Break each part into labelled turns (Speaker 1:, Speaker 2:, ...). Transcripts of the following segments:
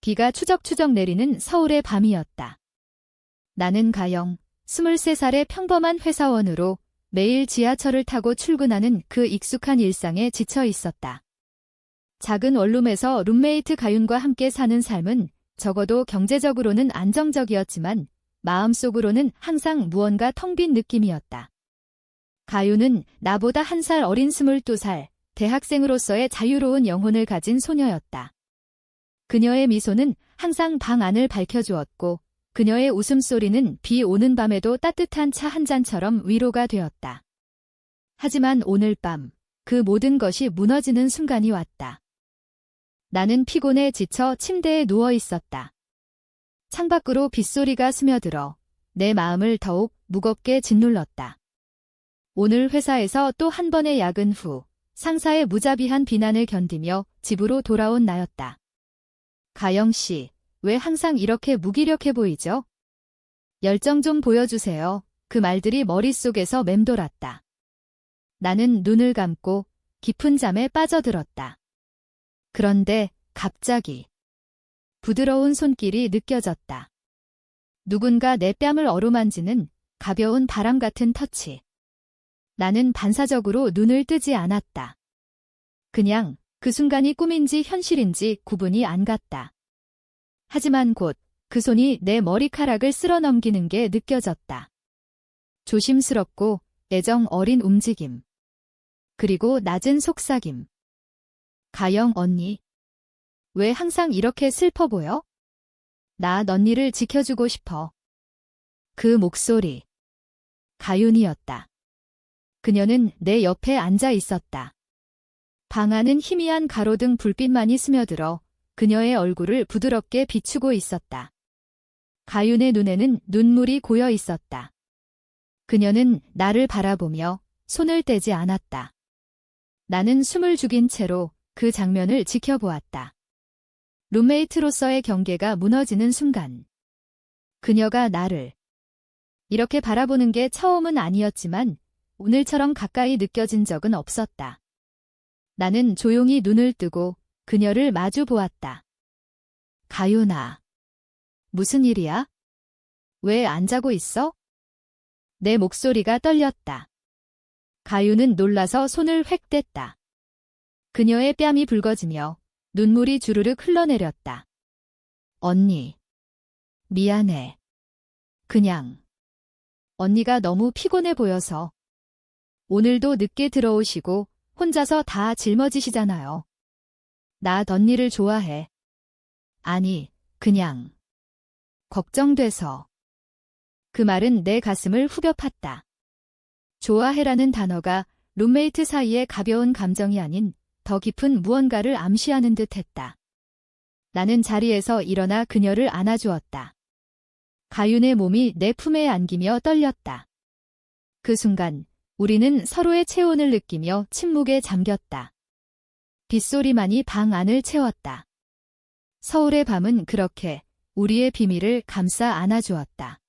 Speaker 1: 비가 추적추적 내리는 서울의 밤이었다. 나는 가영, 23살의 평범한 회사원으로 매일 지하철을 타고 출근하는 그 익숙한 일상에 지쳐 있었다. 작은 원룸에서 룸메이트 가윤과 함께 사는 삶은 적어도 경제적으로는 안정적이었지만 마음속으로는 항상 무언가 텅 빈 느낌이었다. 가윤은 나보다 한 살 어린 22살, 대학생으로서의 자유로운 영혼을 가진 소녀였다. 그녀의 미소는 항상 방 안을 밝혀주었고 그녀의 웃음소리는 비 오는 밤에도 따뜻한 차 한 잔처럼 위로가 되었다. 하지만 오늘 밤 그 모든 것이 무너지는 순간이 왔다. 나는 피곤해 지쳐 침대에 누워 있었다. 창밖으로 빗소리가 스며들어 내 마음을 더욱 무겁게 짓눌렀다. 오늘 회사에서 또 한 번의 야근 후 상사의 무자비한 비난을 견디며 집으로 돌아온 나였다. 가영 씨, 왜 항상 이렇게 무기력해 보이죠? 열정 좀 보여주세요. 그 말들이 머릿속에서 맴돌았다. 나는 눈을 감고 깊은 잠에 빠져들었다. 그런데 갑자기 부드러운 손길이 느껴졌다. 누군가 내 뺨을 어루만지는 가벼운 바람 같은 터치. 나는 반사적으로 눈을 뜨지 않았다. 그냥 그 순간이 꿈인지 현실인지 구분이 안 갔다. 하지만 곧 그 손이 내 머리카락을 쓸어 넘기는 게 느껴졌다. 조심스럽고 애정 어린 움직임. 그리고 낮은 속삭임. 가영 언니. 왜 항상 이렇게 슬퍼 보여? 나 넌니를 지켜주고 싶어. 그 목소리. 가윤이었다. 그녀는 내 옆에 앉아 있었다. 방 안은 희미한 가로등 불빛만이 스며들어 그녀의 얼굴을 부드럽게 비추고 있었다. 가윤의 눈에는 눈물이 고여 있었다. 그녀는 나를 바라보며 손을 떼지 않았다. 나는 숨을 죽인 채로 그 장면을 지켜보았다. 룸메이트로서의 경계가 무너지는 순간. 그녀가 나를 이렇게 바라보는 게 처음은 아니었지만 오늘처럼 가까이 느껴진 적은 없었다. 나는 조용히 눈을 뜨고 그녀를 마주 보았다. 가윤아. 무슨 일이야? 왜 안 자고 있어? 내 목소리가 떨렸다. 가윤은 놀라서 손을 획 뗐다. 그녀의 뺨이 붉어지며 눈물이 주르륵 흘러내렸다. 언니. 미안해. 그냥. 언니가 너무 피곤해 보여서. 오늘도 늦게 들어오시고 혼자서 다 짊어지시잖아요. 나 넌니를 좋아해. 아니, 그냥. 걱정돼서. 그 말은 내 가슴을 후벼 팠다. 좋아해라는 단어가 룸메이트 사이의 가벼운 감정이 아닌 더 깊은 무언가를 암시하는 듯 했다. 나는 자리에서 일어나 그녀를 안아주었다. 가윤의 몸이 내 품에 안기며 떨렸다. 그 순간 우리는 서로의 체온을 느끼며 침묵에 잠겼다. 빗소리만이 방 안을 채웠다. 서울의 밤은 그렇게 우리의 비밀을 감싸 안아주었다.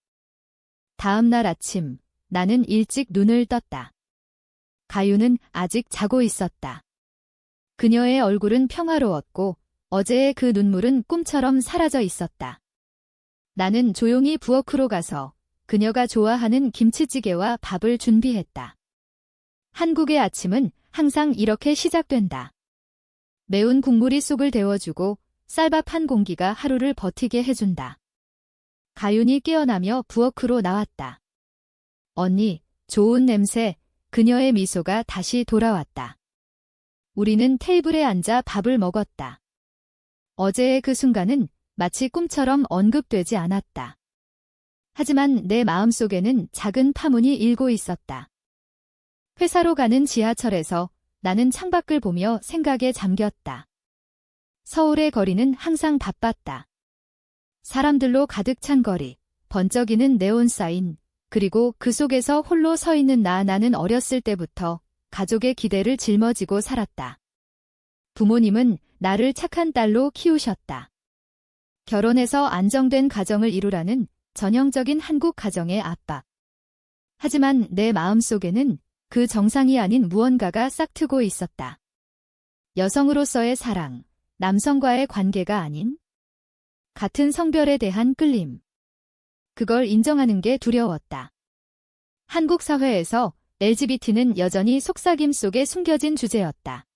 Speaker 1: 다음 날 아침, 나는 일찍 눈을 떴다. 가윤은 아직 자고 있었다. 그녀의 얼굴은 평화로웠고 어제의 그 눈물은 꿈처럼 사라져 있었다. 나는 조용히 부엌으로 가서 그녀가 좋아하는 김치찌개와 밥을 준비했다. 한국의 아침은 항상 이렇게 시작된다. 매운 국물이 속을 데워주고 쌀밥 한 공기가 하루를 버티게 해준다. 가윤이 깨어나며 부엌으로 나왔다. 언니, 좋은 냄새. 그녀의 미소가 다시 돌아왔다. 우리는 테이블에 앉아 밥을 먹었다. 어제의 그 순간은 마치 꿈처럼 언급되지 않았다. 하지만 내 마음속에는 작은 파문이 일고 있었다. 회사로 가는 지하철에서 나는 창밖을 보며 생각에 잠겼다. 서울의 거리는 항상 바빴다. 사람들로 가득 찬 거리, 번쩍이는 네온 사인, 그리고 그 속에서 홀로 서 있는 나는 어렸을 때부터 가족의 기대를 짊어지고 살았다. 부모님은 나를 착한 딸로 키우셨다. 결혼해서 안정된 가정을 이루라는 전형적인 한국 가정의 압박. 하지만 내 마음속에는 그 정상이 아닌 무언가가 싹트고 있었다. 여성으로서의 사랑, 남성과의 관계가 아닌 같은 성별에 대한 끌림. 그걸 인정하는 게 두려웠다. 한국 사회에서 LGBT는 여전히 속삭임 속에 숨겨진 주제였다.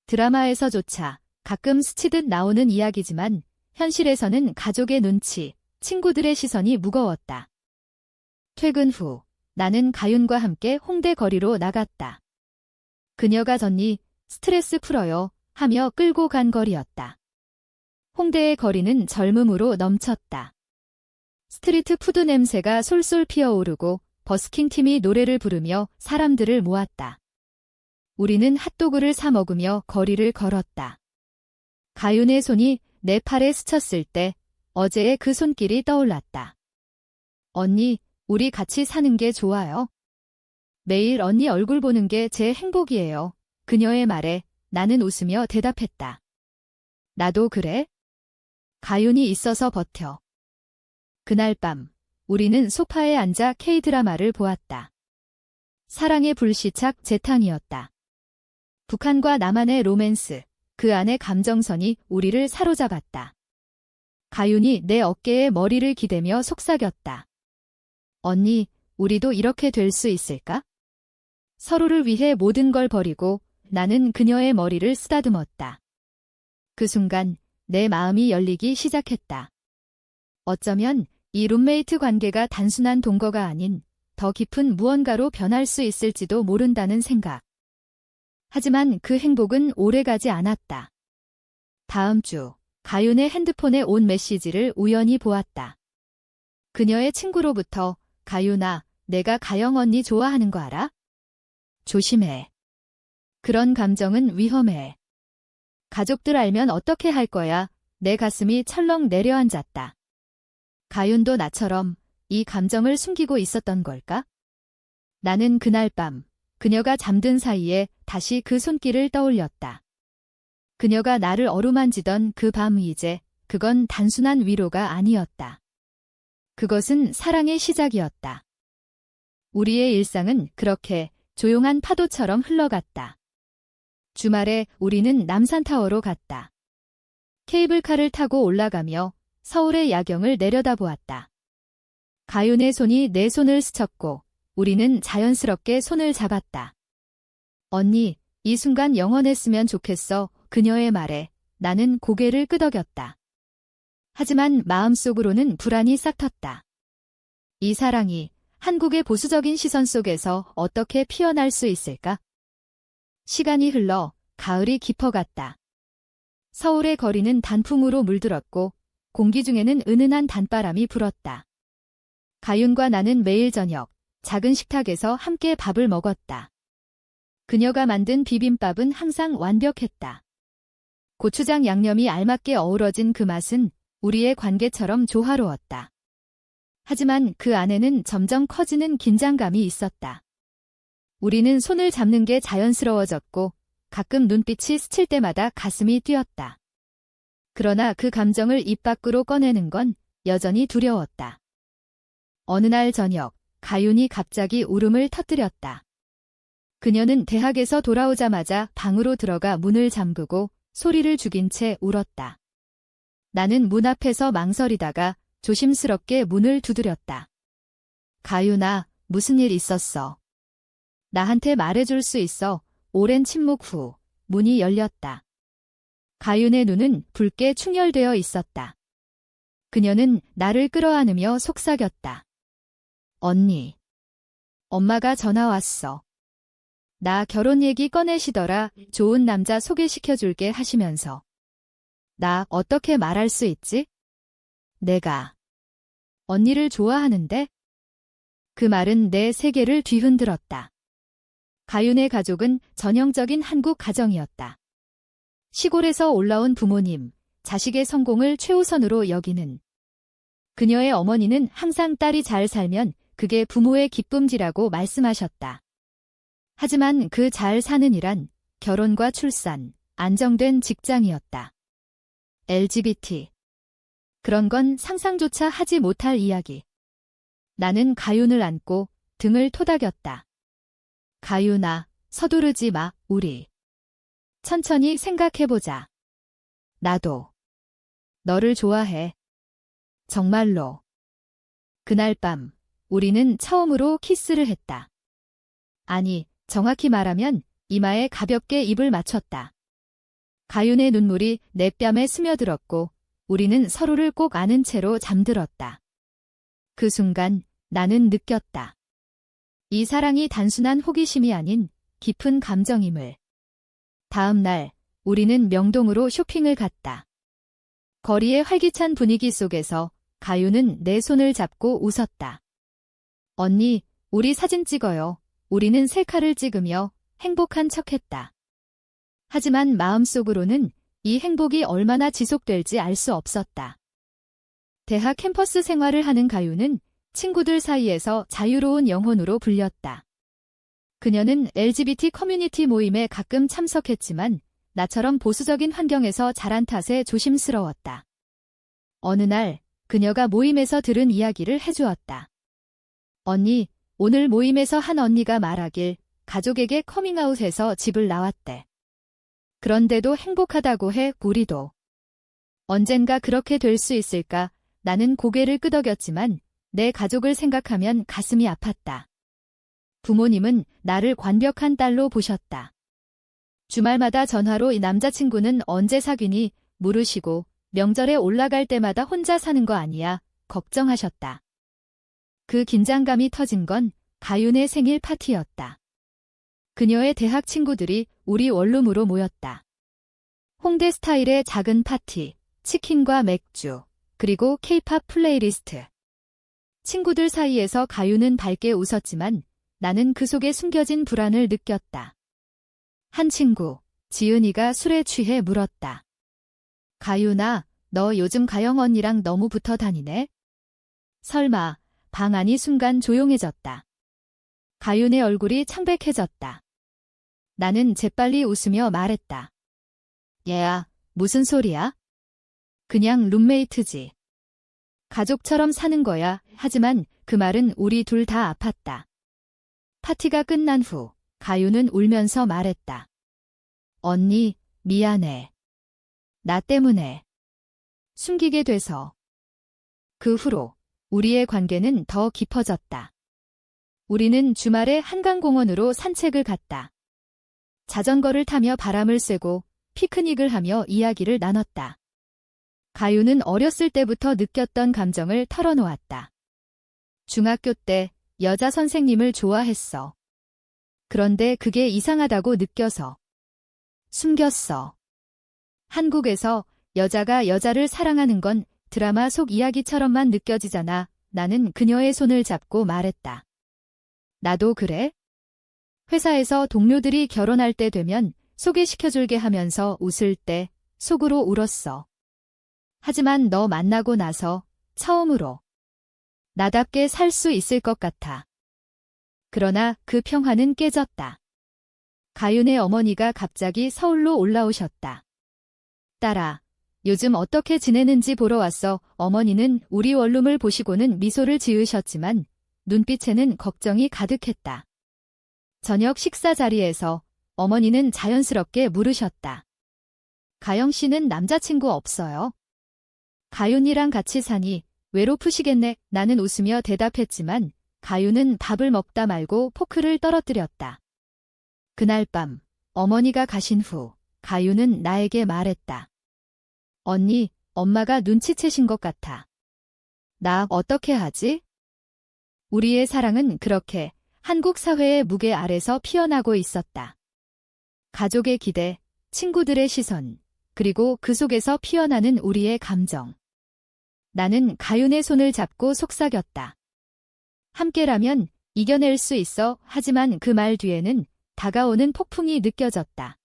Speaker 1: 드라마에서조차 가끔 스치듯 나오는 이야기지만 현실에서는 가족의 눈치, 친구들의 시선이 무거웠다. 퇴근 후 나는 가윤과 함께 홍대 거리로 나갔다. 그녀가 졌니 스트레스 풀어요 하며 끌고 간 거리였다. 홍대의 거리는 젊음으로 넘쳤다. 스트리트 푸드 냄새가 솔솔 피어오르고 버스킹 팀이 노래를 부르며 사람들을 모았다. 우리는 핫도그를 사 먹으며 거리를 걸었다. 가윤의 손이 내 팔에 스쳤을 때 어제의 그 손길이 떠올랐다. 언니, 우리 같이 사는 게 좋아요. 매일 언니 얼굴 보는 게 제 행복이에요. 그녀의 말에 나는 웃으며 대답했다. 나도 그래? 가윤이 있어서 버텨. 그날 밤, 우리는 소파에 앉아 K-드라마를 보았다. 사랑의 불시착 재탕이었다. 북한과 남한의 로맨스, 그 안의 감정선이 우리를 사로잡았다. 가윤이 내 어깨에 머리를 기대며 속삭였다. 언니, 우리도 이렇게 될 수 있을까? 서로를 위해 모든 걸 버리고 나는 그녀의 머리를 쓰다듬었다. 그 순간 내 마음이 열리기 시작했다. 어쩌면 이 룸메이트 관계가 단순한 동거가 아닌 더 깊은 무언가로 변할 수 있을지도 모른다는 생각. 하지만 그 행복은 오래가지 않았다. 다음 주, 가윤의 핸드폰에 온 메시지를 우연히 보았다. 그녀의 친구로부터 가윤아, 내가 가영 언니 좋아하는 거 알아? 조심해. 그런 감정은 위험해. 가족들 알면 어떻게 할 거야? 내 가슴이 철렁 내려앉았다. 가윤도 나처럼 이 감정을 숨기고 있었던 걸까? 나는 그날 밤, 그녀가 잠든 사이에 다시 그 손길을 떠올렸다. 그녀가 나를 어루만지던 그 밤 이제 그건 단순한 위로가 아니었다. 그것은 사랑의 시작이었다. 우리의 일상은 그렇게 조용한 파도처럼 흘러갔다. 주말에 우리는 남산타워로 갔다. 케이블카를 타고 올라가며 서울의 야경을 내려다보았다. 가윤의 손이 내 손을 스쳤고 우리는 자연스럽게 손을 잡았다. 언니, 이 순간 영원했으면 좋겠어. 그녀의 말에 나는 고개를 끄덕였다. 하지만 마음속으로는 불안이 싹 텄다. 이 사랑이 한국의 보수적인 시선 속에서 어떻게 피어날 수 있을까? 시간이 흘러 가을이 깊어갔다. 서울의 거리는 단풍으로 물들었고 공기 중에는 은은한 단바람이 불었다. 가윤과 나는 매일 저녁 작은 식탁에서 함께 밥을 먹었다. 그녀가 만든 비빔밥은 항상 완벽했다. 고추장 양념이 알맞게 어우러진 그 맛은 우리의 관계처럼 조화로웠다. 하지만 그 안에는 점점 커지는 긴장감이 있었다. 우리는 손을 잡는 게 자연스러워졌고 가끔 눈빛이 스칠 때마다 가슴이 뛰었다. 그러나 그 감정을 입 밖으로 꺼내는 건 여전히 두려웠다. 어느 날 저녁, 가윤이 갑자기 울음을 터뜨렸다. 그녀는 대학에서 돌아오자마자 방으로 들어가 문을 잠그고 소리를 죽인 채 울었다. 나는 문 앞에서 망설이다가 조심스럽게 문을 두드렸다. 가윤아, 무슨 일 있었어? 나한테 말해줄 수 있어. 오랜 침묵 후 문이 열렸다. 가윤의 눈은 붉게 충혈되어 있었다. 그녀는 나를 끌어안으며 속삭였다. 언니, 엄마가 전화 왔어. 나 결혼 얘기 꺼내시더라. 좋은 남자 소개시켜줄게 하시면서. 나 어떻게 말할 수 있지? 내가 언니를 좋아하는데? 그 말은 내 세계를 뒤흔들었다. 가윤의 가족은 전형적인 한국 가정이었다. 시골에서 올라온 부모님, 자식의 성공을 최우선으로 여기는. 그녀의 어머니는 항상 딸이 잘 살면 그게 부모의 기쁨지라고 말씀하셨다. 하지만 그 잘 사는 이란 결혼과 출산, 안정된 직장이었다. LGBT. 그런 건 상상조차 하지 못할 이야기. 나는 가윤을 안고 등을 토닥였다. 가윤아, 서두르지 마, 우리. 천천히 생각해보자. 나도. 너를 좋아해. 정말로. 그날 밤, 우리는 처음으로 키스를 했다. 아니, 정확히 말하면 이마에 가볍게 입을 맞췄다. 가윤의 눈물이 내 뺨에 스며들었고 우리는 서로를 꼭 안은 채로 잠들었다. 그 순간 나는 느꼈다. 이 사랑이 단순한 호기심이 아닌 깊은 감정임을. 다음 날 우리는 명동으로 쇼핑을 갔다. 거리의 활기찬 분위기 속에서 가윤은 내 손을 잡고 웃었다. 언니, 우리 사진 찍어요. 우리는 셀카를 찍으며 행복한 척했다. 하지만 마음속으로는 이 행복이 얼마나 지속될지 알 수 없었다. 대학 캠퍼스 생활을 하는 가윤은 친구들 사이에서 자유로운 영혼으로 불렸다. 그녀는 LGBT 커뮤니티 모임에 가끔 참석했지만 나처럼 보수적인 환경에서 자란 탓에 조심스러웠다. 어느 날 그녀가 모임에서 들은 이야기를 해주었다. 언니, 오늘 모임에서 한 언니가 말하길 가족에게 커밍아웃해서 집을 나왔대. 그런데도 행복하다고 해, 우리도. 언젠가 그렇게 될 수 있을까? 나는 고개를 끄덕였지만 내 가족을 생각하면 가슴이 아팠다. 부모님은 나를 완벽한 딸로 보셨다. 주말마다 전화로 이 남자친구는 언제 사귀니? 물으시고 명절에 올라갈 때마다 혼자 사는 거 아니야? 걱정하셨다. 그 긴장감이 터진 건 가윤의 생일 파티였다. 그녀의 대학 친구들이 우리 원룸으로 모였다. 홍대 스타일의 작은 파티, 치킨과 맥주, 그리고 케이팝 플레이리스트. 친구들 사이에서 가윤은 밝게 웃었지만 나는 그 속에 숨겨진 불안을 느꼈다. 한 친구, 지은이가 술에 취해 물었다. 가윤아, 너 요즘 가영 언니랑 너무 붙어 다니네? 설마, 방 안이 순간 조용해졌다. 가윤의 얼굴이 창백해졌다. 나는 재빨리 웃으며 말했다. 얘야, 무슨 소리야? 그냥 룸메이트지. 가족처럼 사는 거야. 하지만 그 말은 우리 둘 다 아팠다. 파티가 끝난 후 가윤은 울면서 말했다. 언니, 미안해. 나 때문에. 숨기게 돼서. 그 후로 우리의 관계는 더 깊어졌다. 우리는 주말에 한강공원으로 산책을 갔다. 자전거를 타며 바람을 쐬고 피크닉을 하며 이야기를 나눴다. 가윤은 어렸을 때부터 느꼈던 감정을 털어놓았다. 중학교 때 여자 선생님을 좋아했어. 그런데 그게 이상하다고 느껴서 숨겼어. 한국에서 여자가 여자를 사랑하는 건 드라마 속 이야기처럼만 느껴지잖아. 나는 그녀의 손을 잡고 말했다. 나도 그래? 회사에서 동료들이 결혼할 때 되면 소개시켜줄게 하면서 웃을 때 속으로 울었어. 하지만 너 만나고 나서 처음으로 나답게 살 수 있을 것 같아. 그러나 그 평화는 깨졌다. 가윤의 어머니가 갑자기 서울로 올라오셨다. 딸아, 요즘 어떻게 지내는지 보러 왔어. 어머니는 우리 원룸을 보시고는 미소를 지으셨지만 눈빛에는 걱정이 가득했다. 저녁 식사 자리에서 어머니는 자연스럽게 물으셨다. 가영 씨는 남자친구 없어요? 가윤이랑 같이 사니 외롭으시겠네. 나는 웃으며 대답했지만 가윤은 밥을 먹다 말고 포크를 떨어뜨렸다. 그날 밤 어머니가 가신 후 가윤은 나에게 말했다. 언니, 엄마가 눈치채신 것 같아. 나 어떻게 하지? 우리의 사랑은 그렇게 한국 사회의 무게 아래서 피어나고 있었다. 가족의 기대, 친구들의 시선, 그리고 그 속에서 피어나는 우리의 감정. 나는 가윤의 손을 잡고 속삭였다. 함께라면 이겨낼 수 있어. 하지만 그 말 뒤에는 다가오는 폭풍이 느껴졌다.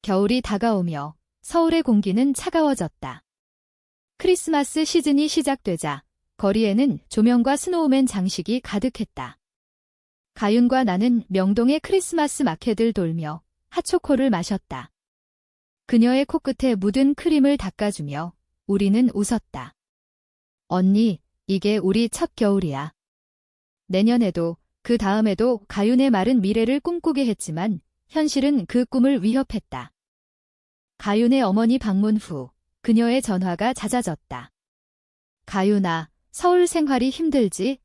Speaker 1: 겨울이 다가오며 서울의 공기는 차가워졌다. 크리스마스 시즌이 시작되자 거리에는 조명과 스노우맨 장식이 가득했다. 가윤과 나는 명동의 크리스마스 마켓을 돌며 핫초코를 마셨다. 그녀의 코끝에 묻은 크림을 닦아주며 우리는 웃었다. 언니, 이게 우리 첫 겨울이야. 내년에도 그 다음에도 가윤의 말은 미래를 꿈꾸게 했지만 현실은 그 꿈을 위협했다. 가윤의 어머니 방문 후 그녀의 전화가 잦아졌다. 가윤아, 서울 생활이 힘들지?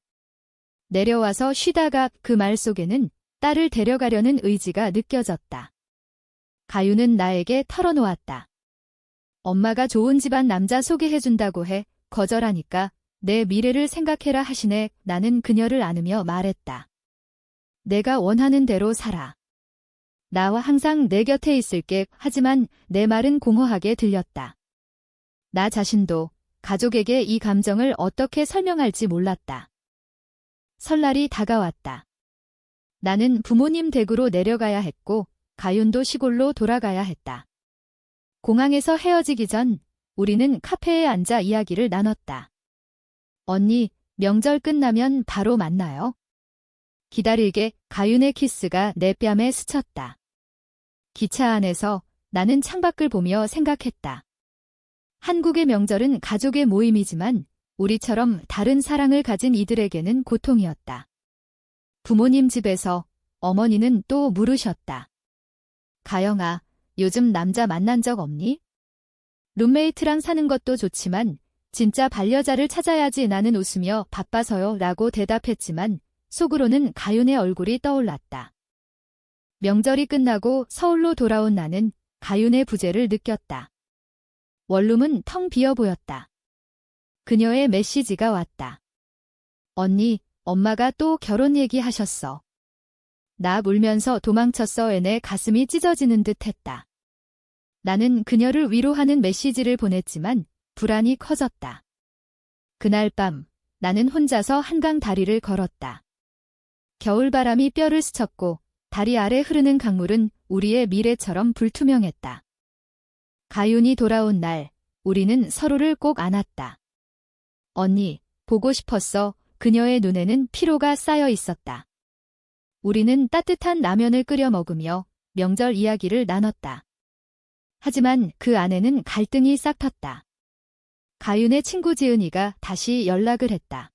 Speaker 1: 내려와서 쉬다가 그 말 속에는 딸을 데려가려는 의지가 느껴졌다. 가윤은 나에게 털어놓았다. 엄마가 좋은 집안 남자 소개해준다고 해 거절하니까 내 미래를 생각해라 하시네. 나는 그녀를 안으며 말했다. 내가 원하는 대로 살아. 나와 항상 내 곁에 있을게. 하지만 내 말은 공허하게 들렸다. 나 자신도 가족에게 이 감정을 어떻게 설명할지 몰랐다. 설날이 다가왔다. 나는 부모님 댁으로 내려가야 했고 가윤도 시골로 돌아가야 했다. 공항에서 헤어지기 전 우리는 카페에 앉아 이야기를 나눴다. 언니, 명절 끝나면 바로 만나요. 기다릴게. 가윤의 키스가 내 뺨에 스쳤다. 기차 안에서 나는 창밖을 보며 생각했다. 한국의 명절은 가족의 모임이지만 우리처럼 다른 사랑을 가진 이들에게는 고통이었다. 부모님 집에서 어머니는 또 물으셨다. 가영아, 요즘 남자 만난 적 없니? 룸메이트랑 사는 것도 좋지만 진짜 반려자를 찾아야지. 나는 웃으며 바빠서요 라고 대답했지만 속으로는 가윤의 얼굴이 떠올랐다. 명절이 끝나고 서울로 돌아온 나는 가윤의 부재를 느꼈다. 원룸은 텅 비어 보였다. 그녀의 메시지가 왔다. 언니, 엄마가 또 결혼 얘기하셨어. 나 울면서 도망쳤어. 내 가슴이 찢어지는 듯 했다. 나는 그녀를 위로하는 메시지를 보냈지만 불안이 커졌다. 그날 밤 나는 혼자서 한강 다리를 걸었다. 겨울바람이 뼈를 스쳤고 다리 아래 흐르는 강물은 우리의 미래처럼 불투명했다. 가윤이 돌아온 날 우리는 서로를 꼭 안았다. 언니, 보고 싶었어. 그녀의 눈에는 피로가 쌓여 있었다. 우리는 따뜻한 라면을 끓여 먹으며 명절 이야기를 나눴다. 하지만 그 안에는 갈등이 싹 텄다. 가윤의 친구 지은이가 다시 연락을 했다.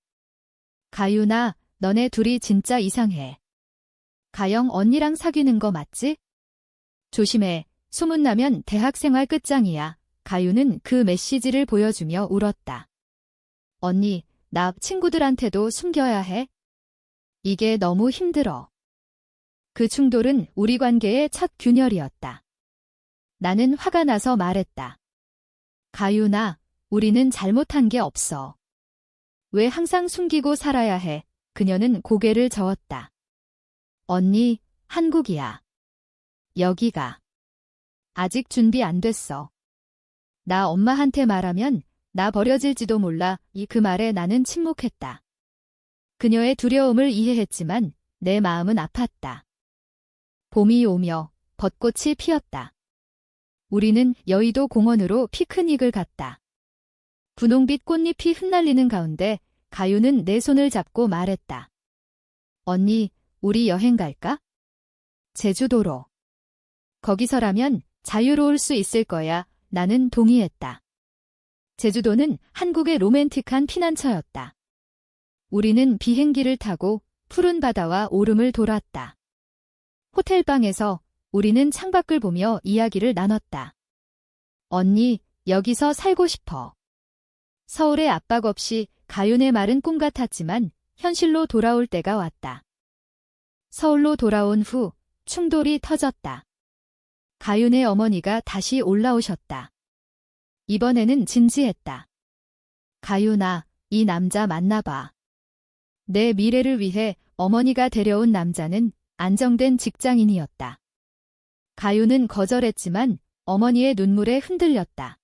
Speaker 1: 가윤아, 너네 둘이 진짜 이상해. 가영 언니랑 사귀는 거 맞지? 조심해. 소문나면 대학생활 끝장이야. 가윤은 그 메시지를 보여주며 울었다. 언니, 나 친구들한테도 숨겨야 해? 이게 너무 힘들어. 그 충돌은 우리 관계의 첫 균열이었다. 나는 화가 나서 말했다. 가윤아, 우리는 잘못한 게 없어. 왜 항상 숨기고 살아야 해? 그녀는 고개를 저었다. 언니, 한국이야. 여기가. 아직 준비 안 됐어. 나 엄마한테 말하면 나 버려질지도 몰라. 그 말에 나는 침묵했다. 그녀의 두려움을 이해했지만 내 마음은 아팠다. 봄이 오며 벚꽃이 피었다. 우리는 여의도 공원으로 피크닉을 갔다. 분홍빛 꽃잎이 흩날리는 가운데 가윤은 내 손을 잡고 말했다. 언니, 우리 여행 갈까? 제주도로. 거기서라면 자유로울 수 있을 거야. 나는 동의했다. 제주도는 한국의 로맨틱한 피난처였다. 우리는 비행기를 타고 푸른 바다와 오름을 돌았다. 호텔방에서 우리는 창밖을 보며 이야기를 나눴다. 언니, 여기서 살고 싶어. 서울의 압박 없이 가윤의 말은 꿈 같았지만 현실로 돌아올 때가 왔다. 서울로 돌아온 후 충돌이 터졌다. 가윤의 어머니가 다시 올라오셨다. 이번에는 진지했다. 가윤아, 이 남자 만나봐. 내 미래를 위해 어머니가 데려온 남자는 안정된 직장인이었다. 가윤은 거절했지만 어머니의 눈물에 흔들렸다.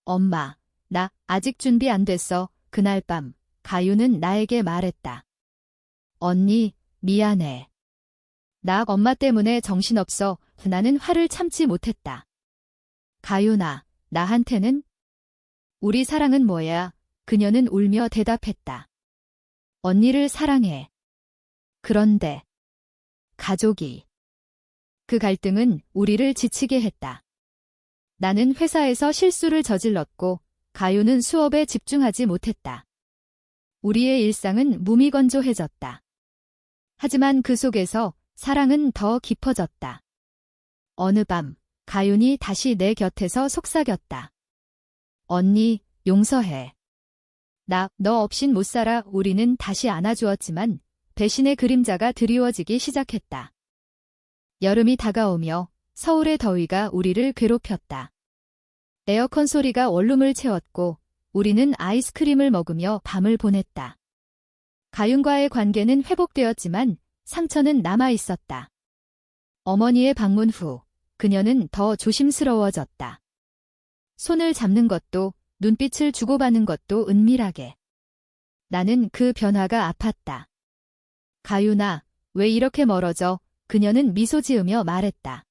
Speaker 1: 엄마, 나 아직 준비 안 됐어. 그날 밤 가윤은 나에게 말했다. 언니, 미안해. 나 엄마 때문에 정신없어. 나는 화를 참지 못했다. 가윤아, 나한테는? 우리 사랑은 뭐야? 그녀는 울며 대답했다. 언니를 사랑해. 그런데 가족이. 그 갈등은 우리를 지치게 했다. 나는 회사에서 실수를 저질렀고 가윤은 수업에 집중하지 못했다. 우리의 일상은 무미건조해졌다. 하지만 그 속에서 사랑은 더 깊어졌다. 어느 밤 가윤이 다시 내 곁에서 속삭였다. 언니, 용서해. 너 없인 못 살아. 우리는 다시 안아주었지만 배신의 그림자가 드리워지기 시작했다. 여름이 다가오며 서울의 더위가 우리를 괴롭혔다. 에어컨 소리가 원룸을 채웠고 우리는 아이스크림을 먹으며 밤을 보냈다. 가윤과의 관계는 회복되었지만 상처는 남아 있었다. 어머니의 방문 후 그녀는 더 조심스러워졌다. 손을 잡는 것도 눈빛을 주고받는 것도 은밀하게. 나는 그 변화가 아팠다. 가윤아, 왜 이렇게 멀어져? 그녀는 미소 지으며 말했다.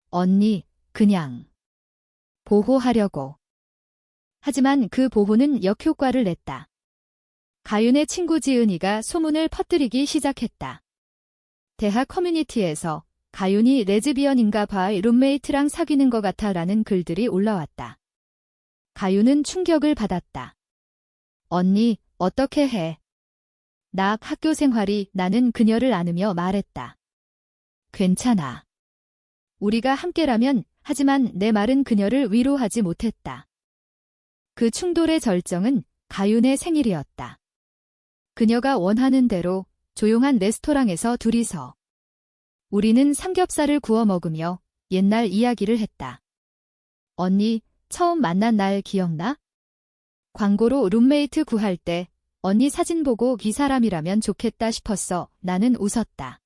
Speaker 1: 언니, 그냥 보호하려고. 하지만 그 보호는 역효과를 냈다. 가윤의 친구 지은이가 소문을 퍼뜨리기 시작했다. 대학 커뮤니티에서 가윤이 레즈비언인가 봐 룸메이트랑 사귀는 것 같아 라는 글들이 올라왔다. 가윤은 충격을 받았다. 언니, 어떻게 해? 나 학교 생활이 나는 그녀를 안으며 말했다. 괜찮아. 우리가 함께라면 하지만 내 말은 그녀를 위로하지 못했다. 그 충돌의 절정은 가윤의 생일이었다. 그녀가 원하는 대로 조용한 레스토랑에서 둘이서 우리는 삼겹살을 구워 먹으며 옛날 이야기를 했다. 언니, 처음 만난 날 기억나? 광고로 룸메이트 구할 때 언니 사진 보고 이 사람이라면 좋겠다 싶었어. 나는 웃었다.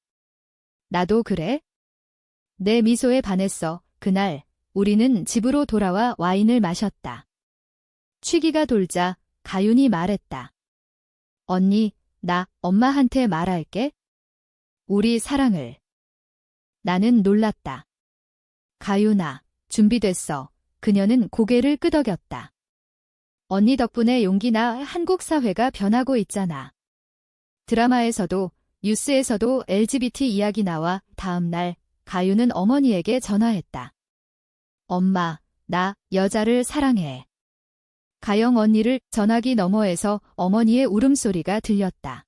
Speaker 1: 나도 그래? 내 미소에 반했어. 그날 우리는 집으로 돌아와 와인을 마셨다. 취기가 돌자 가윤이 말했다. 언니, 나 엄마한테 말할게. 우리 사랑을. 나는 놀랐다. 가윤아, 준비됐어. 그녀는 고개를 끄덕였다. 언니 덕분에 용기나 한국 사회가 변하고 있잖아. 드라마에서도 뉴스에서도 LGBT 이야기 나와 다음 날 가윤은 어머니에게 전화했다. 엄마, 나 여자를 사랑해. 가영 언니를 전화기 너머에서 어머니의 울음소리가 들렸다.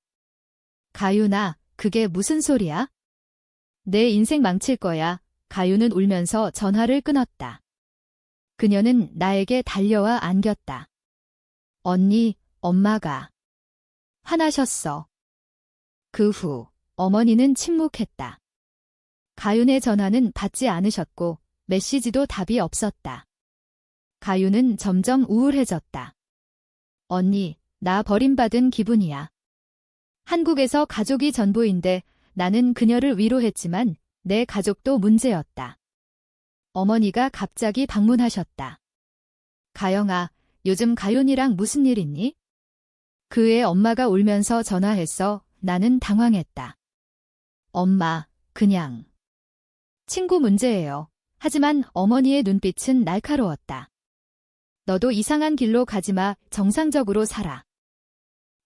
Speaker 1: 가윤아, 그게 무슨 소리야? 내 인생 망칠 거야. 가윤은 울면서 전화를 끊었다. 그녀는 나에게 달려와 안겼다. 언니, 엄마가 화나셨어. 그 후 어머니는 침묵했다. 가윤의 전화는 받지 않으셨고 메시지도 답이 없었다. 가윤은 점점 우울해졌다. 언니, 나 버림받은 기분이야. 한국에서 가족이 전부인데 나는 그녀를 위로했지만 내 가족도 문제였다. 어머니가 갑자기 방문하셨다. 가영아, 요즘 가윤이랑 무슨 일 있니? 그의 엄마가 울면서 전화했어. 나는 당황했다. 엄마, 그냥 친구 문제예요. 하지만 어머니의 눈빛은 날카로웠다. 너도 이상한 길로 가지마. 정상적으로 살아.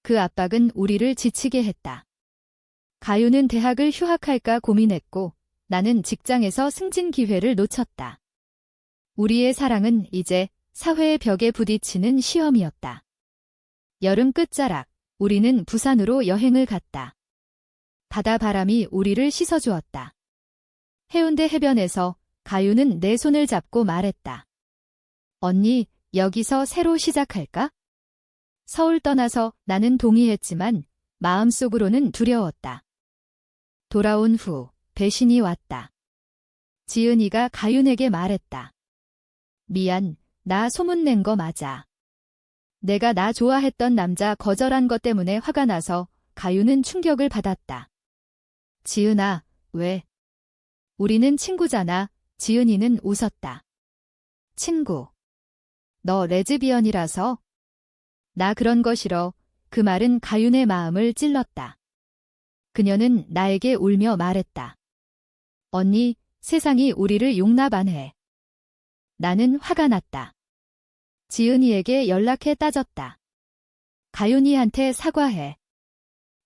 Speaker 1: 그 압박은 우리를 지치게 했다. 가윤은 대학을 휴학할까 고민했고 나는 직장에서 승진 기회를 놓쳤다. 우리의 사랑은 이제 사회의 벽에 부딪히는 시험이었다. 여름 끝자락, 우리는 부산으로 여행을 갔다. 바다 바람이 우리를 씻어주었다. 해운대 해변에서 가윤은 내 손을 잡고 말했다. 언니, 여기서 새로 시작할까? 서울 떠나서 나는 동의했지만 마음속으로는 두려웠다. 돌아온 후 배신이 왔다. 지은이가 가윤에게 말했다. 미안, 나 소문낸 거 맞아. 내가 나 좋아했던 남자 거절한 것 때문에 화가 나서. 가윤은 충격을 받았다. 지은아, 왜? 우리는 친구잖아. 지은이는 웃었다. 친구. 너 레즈비언이라서? 나 그런 거 싫어. 그 말은 가윤의 마음을 찔렀다. 그녀는 나에게 울며 말했다. 언니, 세상이 우리를 용납 안 해. 나는 화가 났다. 지은이에게 연락해 따졌다. 가윤이한테 사과해.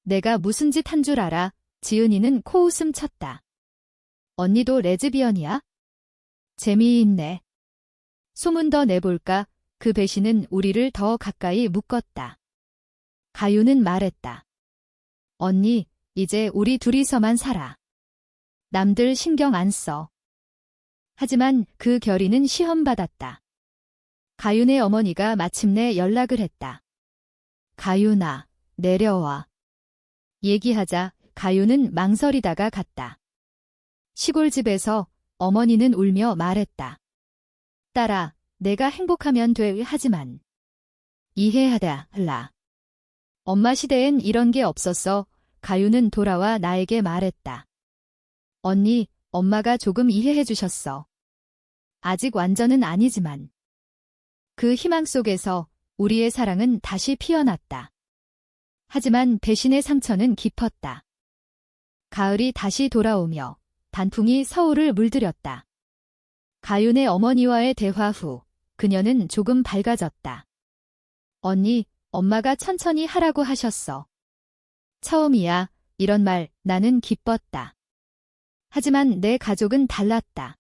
Speaker 1: 내가 무슨 짓 한 줄 알아? 지은이는 코웃음 쳤다. 언니도 레즈비언이야? 재미있네. 소문 더 내볼까? 그 배신은 우리를 더 가까이 묶었다. 가윤은 말했다. 언니, 이제 우리 둘이서만 살아. 남들 신경 안 써. 하지만 그 결의는 시험받았다. 가윤의 어머니가 마침내 연락을 했다. 가윤아, 내려와. 얘기하자 가윤은 망설이다가 갔다. 시골집에서 어머니는 울며 말했다. 딸아, 내가 행복하면 돼. 하지만 이해하라. 엄마 시대엔 이런 게 없었어. 가윤은 돌아와 나에게 말했다. 언니, 엄마가 조금 이해해 주셨어. 아직 완전은 아니지만. 그 희망 속에서 우리의 사랑은 다시 피어났다. 하지만 배신의 상처는 깊었다. 가을이 다시 돌아오며 단풍이 서울을 물들였다. 가윤의 어머니와의 대화 후 그녀는 조금 밝아졌다. 언니, 엄마가 천천히 하라고 하셨어. 처음이야. 이런 말 나는 기뻤다. 하지만 내 가족은 달랐다.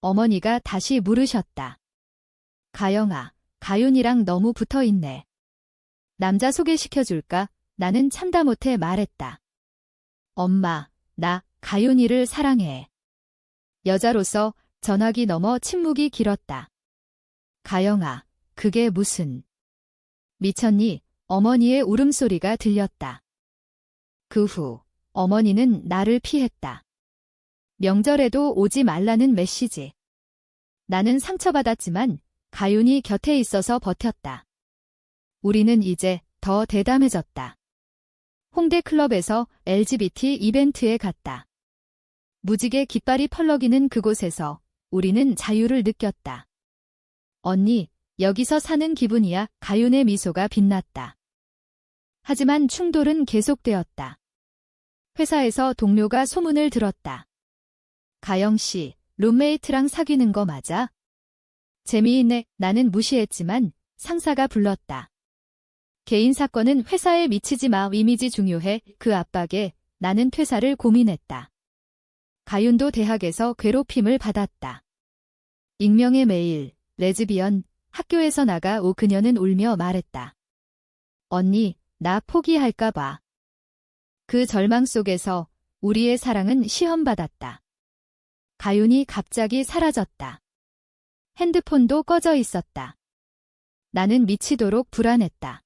Speaker 1: 어머니가 다시 물으셨다. 가영아, 가윤이랑 너무 붙어있네. 남자 소개시켜줄까? 나는 참다 못해 말했다. 엄마, 나 가윤이를 사랑해. 여자로서 전화기 넘어 침묵이 길었다. 가영아, 그게 무슨... 미쳤니? 어머니의 울음소리가 들렸다. 그 후 어머니는 나를 피했다. 명절에도 오지 말라는 메시지. 나는 상처받았지만 가윤이 곁에 있어서 버텼다. 우리는 이제 더 대담해졌다. 홍대 클럽에서 LGBT 이벤트에 갔다. 무지개 깃발이 펄럭이는 그곳에서 우리는 자유를 느꼈다. 언니, 여기서 사는 기분이야. 가윤의 미소가 빛났다. 하지만 충돌은 계속되었다. 회사에서 동료가 소문을 들었다. 가영 씨, 룸메이트랑 사귀는 거 맞아? 재미있네. 나는 무시했지만 상사가 불렀다. 개인 사건은 회사에 미치지 마. 이미지 중요해. 그 압박에 나는 퇴사를 고민했다. 가윤도 대학에서 괴롭힘을 받았다. 익명의 메일, 레즈비언, 학교에서 나가 오. 그녀는 울며 말했다. 언니, 나 포기할까 봐. 그 절망 속에서 우리의 사랑은 시험받았다. 가윤이 갑자기 사라졌다. 핸드폰도 꺼져 있었다. 나는 미치도록 불안했다.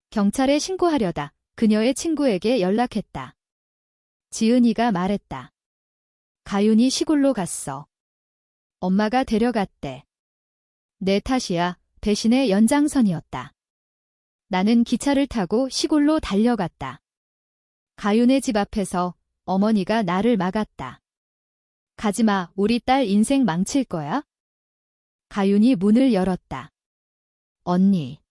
Speaker 1: 경찰에 신고하려다 그녀의 친구에게 연락했다. 지은이가 말했다. 가윤이 시골로 갔어. 엄마가 데려갔대. 내 탓이야. 배신의 연장선이었다. 나는 기차를 타고 시골로 달려갔다. 가윤의 집 앞에서 어머니가 나를 막았다. 가지마, 우리 딸 인생 망칠 거야? 가윤이 문을 열었다. 언니.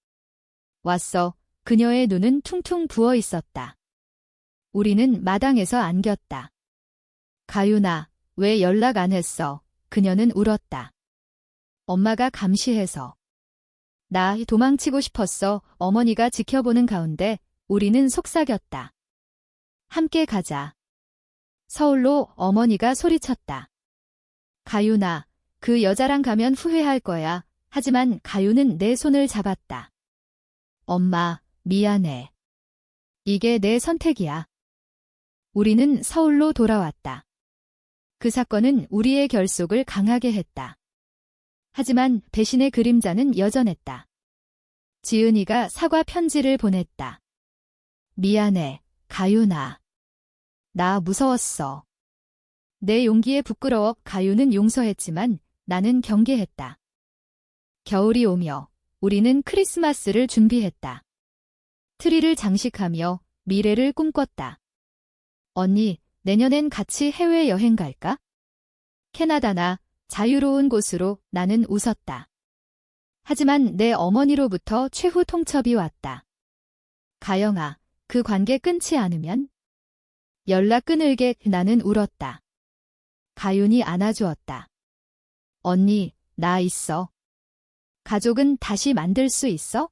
Speaker 1: 왔어. 그녀의 눈은 퉁퉁 부어 있었다. 우리는 마당에서 안겼다. 가윤아, 왜 연락 안 했어? 그녀는 울었다. 엄마가 감시해서. 나 도망치고 싶었어. 어머니가 지켜보는 가운데 우리는 속삭였다. 함께 가자. 서울로 어머니가 소리쳤다. 가윤아, 그 여자랑 가면 후회할 거야. 하지만 가윤은 내 손을 잡았다. 엄마, 미안해. 이게 내 선택이야. 우리는 서울로 돌아왔다. 그 사건은 우리의 결속을 강하게 했다. 하지만 배신의 그림자는 여전했다. 지은이가 사과 편지를 보냈다. 미안해, 가윤아. 나 무서웠어. 내 용기에 부끄러워. 가윤은 용서했지만 나는 경계했다. 겨울이 오며 우리는 크리스마스를 준비했다. 트리를 장식하며 미래를 꿈꿨다. 언니, 내년엔 같이 해외여행 갈까? 캐나다나 자유로운 곳으로. 나는 웃었다. 하지만 내 어머니로부터 최후 통첩이 왔다. 가영아, 그 관계 끊지 않으면? 연락 끊을게. 나는 울었다. 가윤이 안아주었다. 언니, 나 있어. 가족은 다시 만들 수 있어?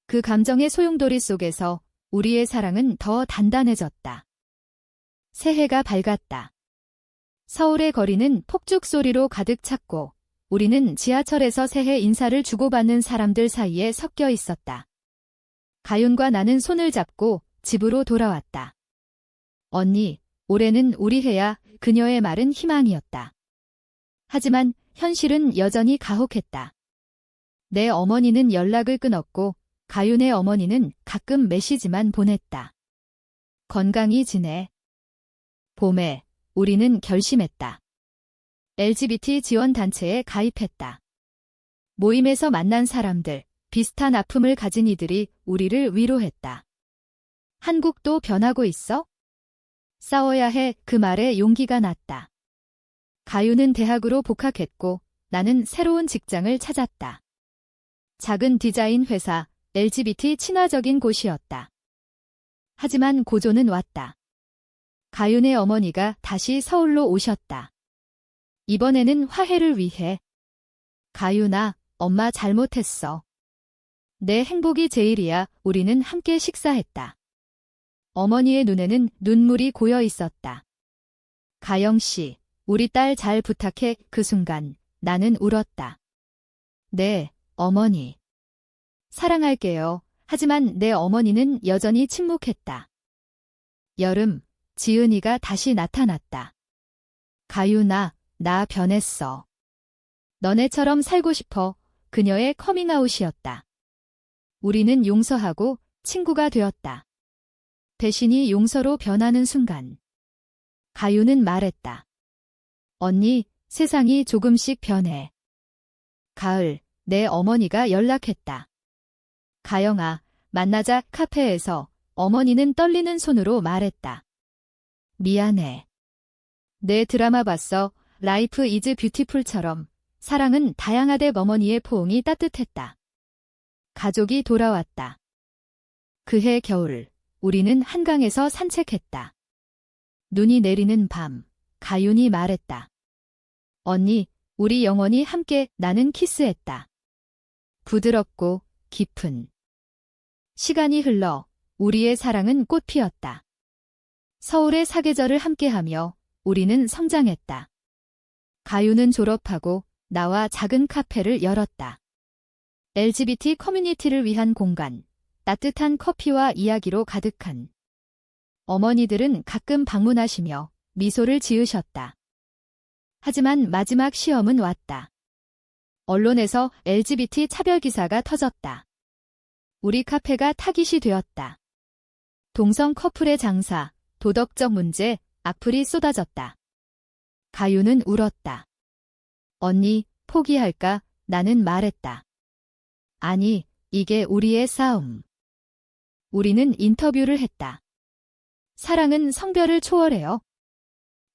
Speaker 1: 그 감정의 소용돌이 속에서 우리의 사랑은 더 단단해졌다. 새해가 밝았다. 서울의 거리는 폭죽 소리로 가득 찼고 우리는 지하철에서 새해 인사를 주고받는 사람들 사이에 섞여 있었다. 가윤과 나는 손을 잡고 집으로 돌아왔다. 언니, 올해는 우리 해야. 그녀의 말은 희망이었다. 하지만 현실은 여전히 가혹했다. 내 어머니는 연락을 끊었고 가윤의 어머니는 가끔 메시지만 보냈다. 건강히 지내. 봄에 우리는 결심했다. LGBT 지원단체에 가입했다. 모임에서 만난 사람들, 비슷한 아픔을 가진 이들이 우리를 위로했다. 한국도 변하고 있어? 싸워야 해. 그 말에 용기가 났다. 가윤은 대학으로 복학했고 나는 새로운 직장을 찾았다. 작은 디자인 회사, LGBT 친화적인 곳이었다. 하지만 고조는 왔다. 가윤의 어머니가 다시 서울로 오셨다. 이번에는 화해를 위해. 가윤아, 엄마 잘못했어. 내 행복이 제일이야. 우리는 함께 식사했다. 어머니의 눈에는 눈물이 고여 있었다. 가영 씨, 우리 딸 잘 부탁해. 그 순간 나는 울었다. 네, 어머니. 사랑할게요. 하지만 내 어머니는 여전히 침묵했다. 여름, 지은이가 다시 나타났다. 가윤아, 나 변했어. 너네처럼 살고 싶어. 그녀의 커밍아웃이었다. 우리는 용서하고 친구가 되었다. 배신이 용서로 변하는 순간. 가윤은 말했다. 언니, 세상이 조금씩 변해. 가을, 내 어머니가 연락했다. 가영아, 만나자. 카페에서 어머니는 떨리는 손으로 말했다. 미안해. 내 드라마 봤어. 라이프 이즈 뷰티풀처럼. 사랑은 다양하대. 어머니의 포옹이 따뜻했다. 가족이 돌아왔다. 그해 겨울, 우리는 한강에서 산책했다. 눈이 내리는 밤, 가윤이 말했다. 언니, 우리 영원히 함께. 나는 키스했다. 부드럽고 깊은. 시간이 흘러 우리의 사랑은 꽃 피었다. 서울의 사계절을 함께하며 우리는 성장했다. 가윤은 졸업하고 나와 작은 카페를 열었다. LGBT 커뮤니티를 위한 공간, 따뜻한 커피와 이야기로 가득한. 어머니들은 가끔 방문하시며 미소를 지으셨다. 하지만 마지막 시험은 왔다. 언론에서 LGBT 차별 기사가 터졌다. 우리 카페가 타깃이 되었다. 동성 커플의 장사, 도덕적 문제, 악플이 쏟아졌다. 가윤은 울었다. 언니, 포기할까? 나는 말했다. 아니, 이게 우리의 싸움. 우리는 인터뷰를 했다. 사랑은 성별을 초월해요.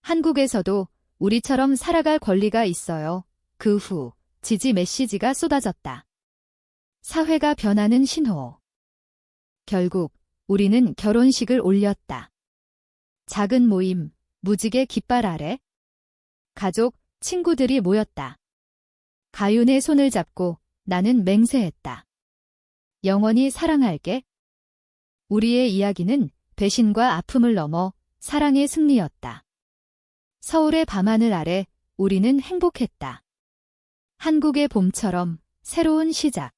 Speaker 1: 한국에서도 우리처럼 살아갈 권리가 있어요. 그 후 지지 메시지가 쏟아졌다. 사회가 변하는 신호. 결국 우리는 결혼식을 올렸다. 작은 모임, 무지개 깃발 아래. 가족, 친구들이 모였다. 가윤의 손을 잡고 나는 맹세했다. 영원히 사랑할게. 우리의 이야기는 배신과 아픔을 넘어 사랑의 승리였다. 서울의 밤하늘 아래 우리는 행복했다. 한국의 봄처럼 새로운 시작.